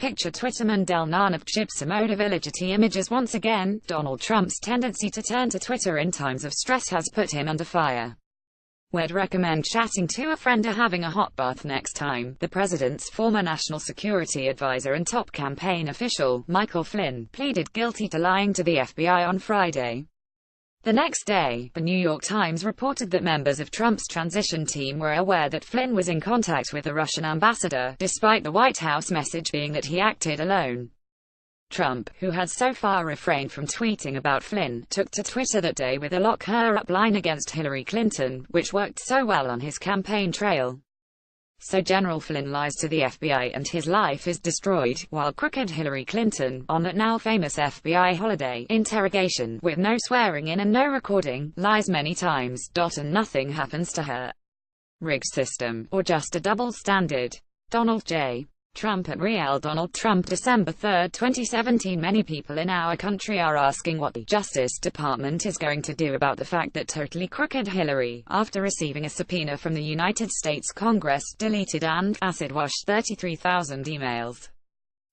Picture Twitterman Del Nan of Chipsamoda images once again. Donald Trump's tendency to turn to Twitter in times of stress has put him under fire. We'd recommend chatting to a friend or having a hot bath next time. The president's former national security advisor and top campaign official, Michael Flynn, pleaded guilty to lying to the FBI on Friday. The next day, the New York Times reported that members of Trump's transition team were aware that Flynn was in contact with the Russian ambassador, despite the White House message being that he acted alone. Trump, who had so far refrained from tweeting about Flynn, took to Twitter that day with a lock her up line against Hillary Clinton, which worked so well on his campaign trail. So General Flynn lies to the FBI and his life is destroyed, while crooked Hillary Clinton, on that now famous FBI holiday interrogation, with no swearing in and no recording, lies many times, and nothing happens to her. Rigged system, or just a double standard? Donald J. Trump at Real Donald Trump December 3, 2017. Many people in our country are asking what the Justice Department is going to do about the fact that totally crooked Hillary, after receiving a subpoena from the United States Congress, deleted and acid-washed 33,000 emails.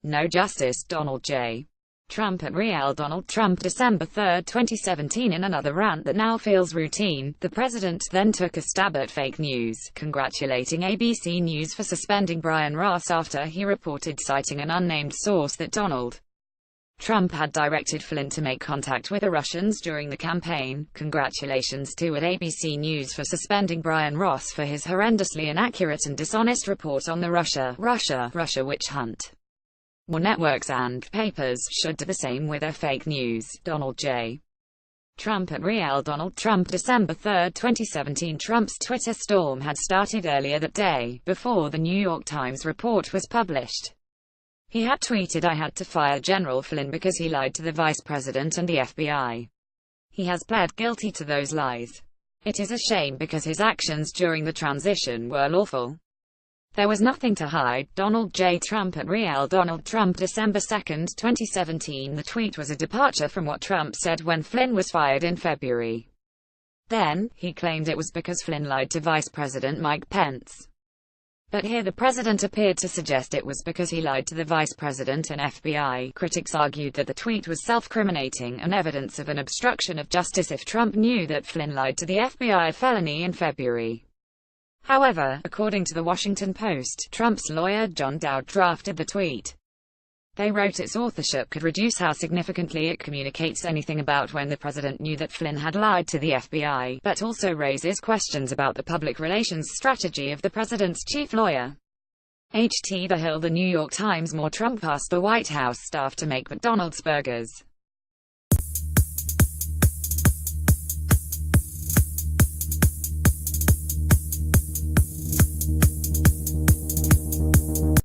No justice. Donald J. Trump at Real Donald Trump December 3, 2017. In another rant that now feels routine, the president then took a stab at fake news, congratulating ABC News for suspending Brian Ross after he reported, citing an unnamed source, that Donald Trump had directed Flynn to make contact with the Russians during the campaign. Congratulations to at ABC News for suspending Brian Ross for his horrendously inaccurate and dishonest report on the Russia witch hunt. More networks and papers should do the same with their fake news. Donald J. Trump at Real Donald Trump December 3, 2017. Trump's Twitter storm had started earlier that day, before the New York Times report was published. He had tweeted, "I had to fire General Flynn because he lied to the vice president and the FBI. He has pled guilty to those lies. It is a shame because his actions during the transition were lawful. There was nothing to hide." Donald J. Trump at Real Donald Trump December 2, 2017. The tweet was a departure from what Trump said when Flynn was fired in February. Then, he claimed it was because Flynn lied to Vice President Mike Pence. But here the president appeared to suggest it was because he lied to the vice president and FBI. Critics argued that the tweet was self-criminating and evidence of an obstruction of justice if Trump knew that Flynn lied to the FBI felony in February. However, according to the Washington Post, Trump's lawyer John Dowd drafted the tweet. They wrote its authorship could reduce how significantly it communicates anything about when the president knew that Flynn had lied to the FBI, but also raises questions about the public relations strategy of the president's chief lawyer. H.T. The Hill. The New York Times. More Trump asked the White House staff to make McDonald's burgers.